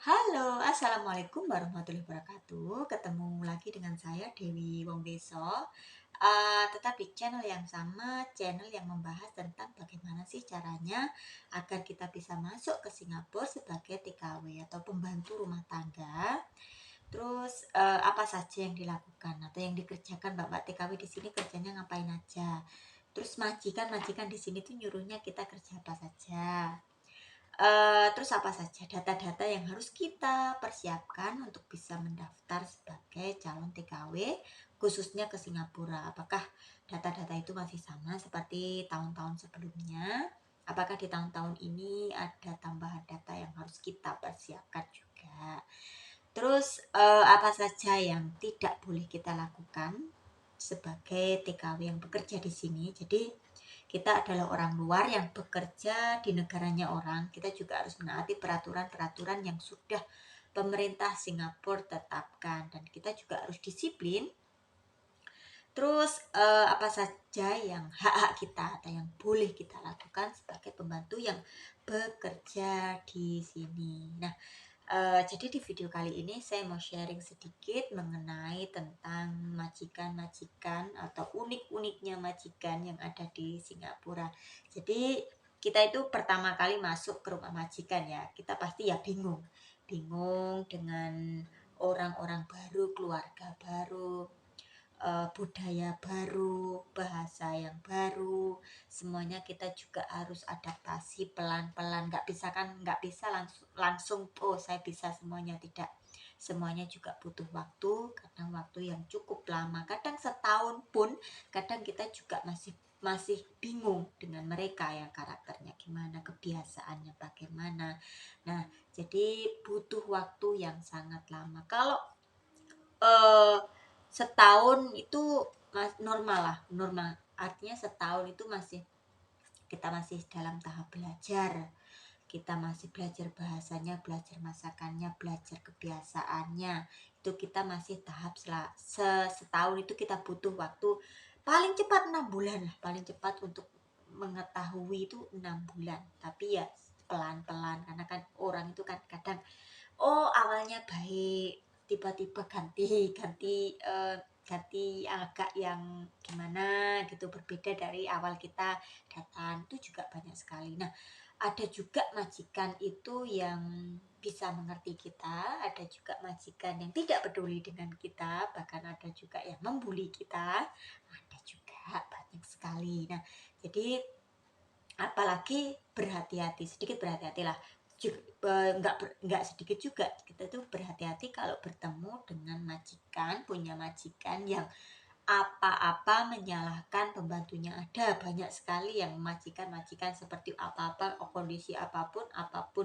Halo, assalamualaikum warahmatullahi wabarakatuh. Ketemu lagi dengan saya Dewi Wongdeso. Tetap di channel yang sama, channel yang membahas tentang bagaimana sih caranya agar kita bisa masuk ke Singapura sebagai TKW atau pembantu rumah tangga. Terus apa saja yang dilakukan atau yang dikerjakan Mbak TKW di sini kerjanya ngapain aja. Terus majikan di sini tuh nyuruhnya kita kerja apa saja. Terus apa saja data-data yang harus kita persiapkan untuk bisa mendaftar sebagai calon TKW khususnya ke Singapura. Apakah data-data itu masih sama seperti tahun-tahun sebelumnya? Apakah di tahun-tahun ini ada tambahan data yang harus kita persiapkan juga? Terus apa saja yang tidak boleh kita lakukan sebagai TKW yang bekerja di sini? Jadi kita adalah orang luar yang bekerja di negaranya orang. Kita juga harus menaati peraturan-peraturan yang sudah pemerintah Singapura tetapkan dan kita juga harus disiplin. Terus apa saja yang hak-hak kita atau yang boleh kita lakukan sebagai pembantu yang bekerja di sini. Nah, jadi di video kali ini saya mau sharing sedikit mengenai tentang majikan-majikan atau unik-uniknya majikan yang ada di Singapura. Jadi kita itu pertama kali masuk ke rumah majikan ya, kita pasti ya bingung. Bingung dengan orang-orang baru, keluarga baru, budaya baru, bahasa yang baru, semuanya kita juga harus adaptasi pelan-pelan. Nggak bisa langsung oh saya bisa semuanya, tidak. Semuanya juga butuh waktu, kadang waktu yang cukup lama, kadang setahun pun, kadang kita juga masih masih bingung dengan mereka ya, karakternya gimana, kebiasaannya bagaimana. Nah, jadi butuh waktu yang sangat lama. Kalau eh setahun itu normal lah, normal. Artinya setahun itu kita masih dalam tahap belajar. Kita masih belajar bahasanya, belajar masakannya, belajar kebiasaannya. Itu kita masih tahap setahun itu kita butuh waktu paling cepat 6 bulan lah, paling cepat untuk mengetahui itu 6 bulan. Tapi ya pelan-pelan karena kan orang itu kan kadang awalnya baik, tiba-tiba ganti agak yang gimana gitu, berbeda dari awal kita datang, itu juga banyak sekali. Nah, ada juga majikan itu yang bisa mengerti kita, ada juga majikan yang tidak peduli dengan kita, bahkan ada juga yang membuli kita, ada juga banyak sekali. Nah, jadi apalagi berhati-hati, sedikit berhati-hatilah. Enggak sedikit juga, kita tuh berhati-hati kalau bertemu dengan majikan, punya majikan yang apa-apa menyalahkan pembantunya. Ada banyak sekali yang majikan seperti apa-apa, kondisi apapun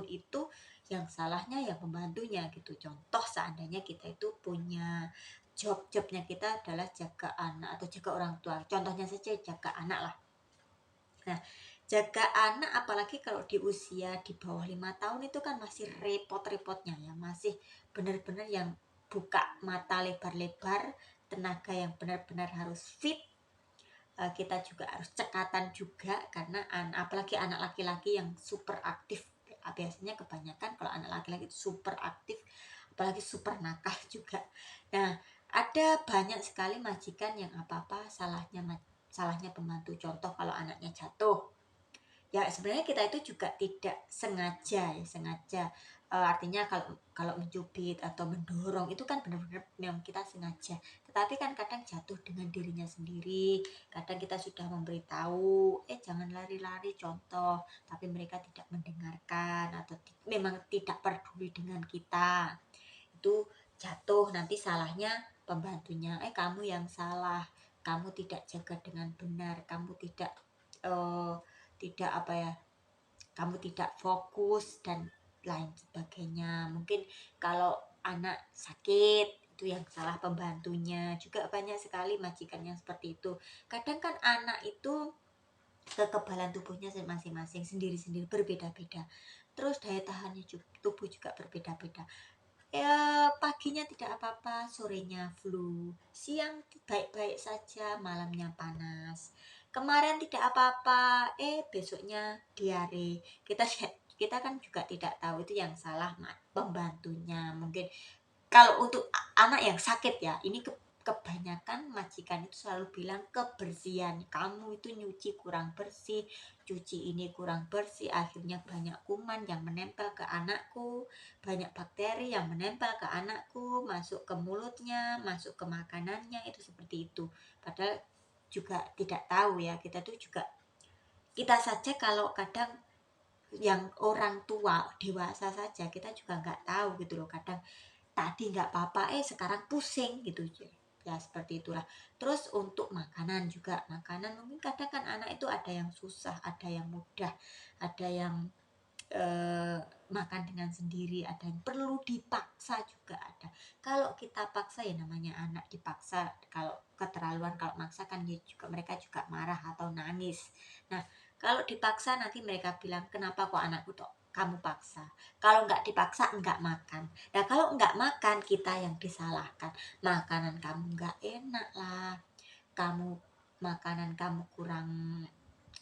itu yang salahnya yang pembantunya gitu. Contoh seandainya kita itu punya jobnya kita adalah jaga anak atau jaga orang tua, contohnya saja jaga anak lah. Nah, jaga anak apalagi kalau di usia di bawah 5 tahun itu kan masih repot-repotnya ya, masih benar-benar yang buka mata lebar-lebar, tenaga yang benar-benar harus fit. Kita juga harus cekatan juga karena apalagi anak laki-laki yang super aktif. Biasanya kebanyakan kalau anak laki-laki itu super aktif, apalagi super nakal juga. Nah, ada banyak sekali majikan yang apa-apa salahnya pembantu. Contoh kalau anaknya jatuh, ya sebenarnya kita itu juga tidak sengaja. Artinya kalau kalau mencubit atau mendorong itu kan benar-benar memang kita sengaja, tetapi kan kadang jatuh dengan dirinya sendiri, kadang kita sudah memberitahu jangan lari-lari contoh, tapi mereka tidak mendengarkan atau memang tidak peduli dengan kita, itu jatuh, nanti salahnya pembantunya, kamu yang salah, kamu tidak jaga dengan benar, kamu eh, tidak apa ya, kamu tidak fokus dan lain sebagainya. Mungkin kalau anak sakit itu yang salah pembantunya, juga banyak sekali majikan yang seperti itu. Kadang kan anak itu kekebalan tubuhnya masing-masing sendiri-sendiri berbeda-beda, terus daya tahannya tubuh juga berbeda-beda. Paginya tidak apa-apa, sorenya flu, siang baik-baik saja, malamnya panas. Kemarin tidak apa-apa, besoknya diare. Kita kan juga tidak tahu itu yang salah pembantunya. Mungkin kalau untuk anak yang sakit ya, ini kebanyakan majikan itu selalu bilang kebersihan. Kamu itu nyuci kurang bersih, cuci ini kurang bersih, akhirnya banyak kuman yang menempel ke anakku, banyak bakteri yang menempel ke anakku, masuk ke mulutnya, masuk ke makanannya, itu seperti itu. Padahal juga tidak tahu ya, kita tuh juga, kita saja kalau kadang yang orang tua dewasa saja kita juga nggak tahu gitu loh, kadang tadi nggak apa-apa sekarang pusing gitu ya, seperti itulah. Terus untuk makanan juga, makanan mungkin kadang kan anak itu ada yang susah, ada yang mudah, ada yang eh, makan dengan sendiri, ada yang perlu dipaksa juga ada. Kalau kita paksa ya namanya anak dipaksa, kalau keterlaluan, kalau maksa kan ya juga mereka juga marah atau nangis. Nah kalau dipaksa nanti mereka bilang kenapa kok anakku tuh kamu paksa. Kalau nggak dipaksa nggak makan. Nah kalau nggak makan kita yang disalahkan. Makanan kamu nggak enak lah, kamu makanan kamu kurang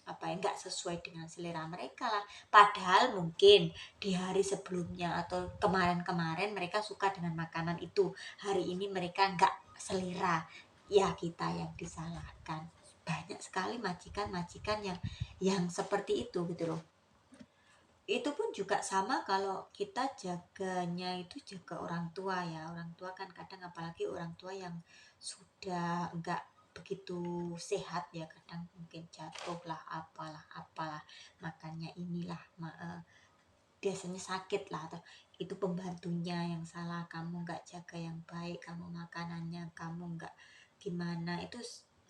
apa ya, nggak sesuai dengan selera mereka lah. Padahal mungkin di hari sebelumnya atau kemarin-kemarin mereka suka dengan makanan itu, hari ini mereka nggak selera, ya kita yang disalahkan. Banyak sekali majikan-majikan yang seperti itu gitu loh. Itu pun juga sama kalau kita jaganya itu jaga orang tua ya. Orang tua kan kadang apalagi orang tua yang sudah enggak begitu sehat ya, kadang mungkin jatuh lah apalah apalah, makannya inilah biasanya sakit lah, atau itu pembantunya yang salah, kamu nggak jaga yang baik, kamu makanannya kamu nggak gimana, itu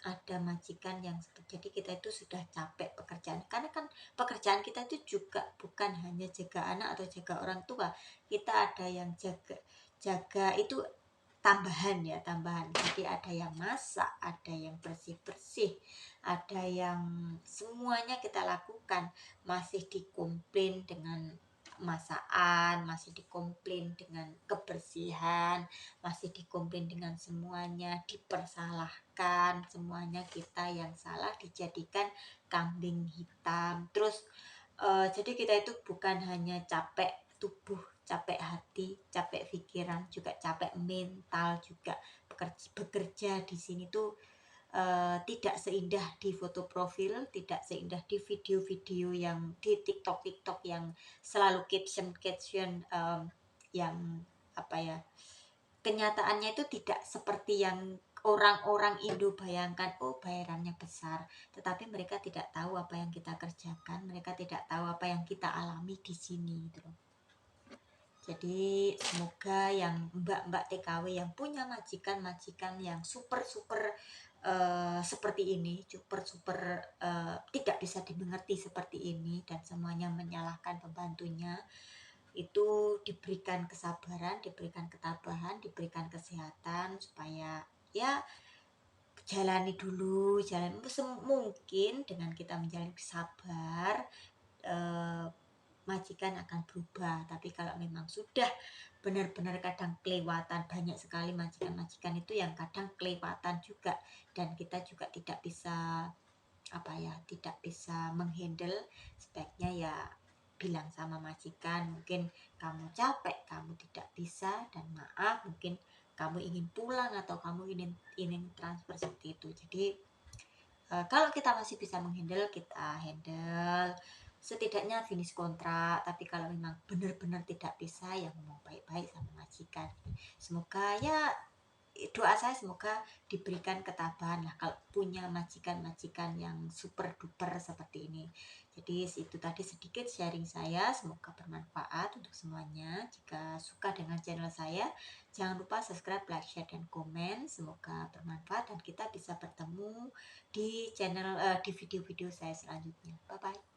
ada majikan yang jadi kita itu sudah capek pekerjaan, karena kan pekerjaan kita itu juga bukan hanya jaga anak atau jaga orang tua, kita ada yang jaga jaga itu tambahan ya, tambahan. Jadi ada yang masak, ada yang bersih-bersih, ada yang semuanya kita lakukan. Masih dikomplain dengan masakan, masih dikomplain dengan kebersihan, masih dikomplain dengan semuanya, dipersalahkan, semuanya kita yang salah, dijadikan kambing hitam. Terus jadi kita itu bukan hanya capek tubuh, capek hati, capek pikiran, juga capek mental juga. Bekerja di sini tuh tidak seindah di foto profil, tidak seindah di video-video yang di TikTok yang selalu caption yang apa ya, kenyataannya itu tidak seperti yang orang-orang Indo bayangkan. Oh bayarannya besar, tetapi mereka tidak tahu apa yang kita kerjakan, mereka tidak tahu apa yang kita alami di sini gitu loh. Jadi semoga yang mbak-mbak TKW yang punya majikan-majikan yang super-super seperti ini, super-super tidak bisa dimengerti seperti ini, dan semuanya menyalahkan pembantunya, itu diberikan kesabaran, diberikan ketabahan, diberikan kesehatan, supaya ya jalani dulu, jalan mungkin dengan kita menjalani sabar, eh, majikan akan berubah. Tapi kalau memang sudah benar-benar kadang kelewatan, banyak sekali majikan-majikan itu yang kadang kelewatan juga, dan kita juga tidak bisa apa ya, tidak bisa menghandle, sebaiknya ya bilang sama majikan, mungkin kamu capek, kamu tidak bisa, dan maaf, mungkin kamu ingin pulang atau kamu ingin ingin transfer seperti itu. Jadi kalau kita masih bisa menghandle, kita handle, setidaknya finish kontrak. Tapi kalau memang benar-benar tidak bisa, ya ngomong baik-baik sama majikan. Semoga ya, doa saya semoga diberikan ketabahan lah kalau punya majikan-majikan yang super duper seperti ini. Jadi itu tadi sedikit sharing saya, semoga bermanfaat untuk semuanya. Jika suka dengan channel saya, jangan lupa subscribe, like, share, dan komen. Semoga bermanfaat dan kita bisa bertemu di channel di video-video saya selanjutnya. Bye bye.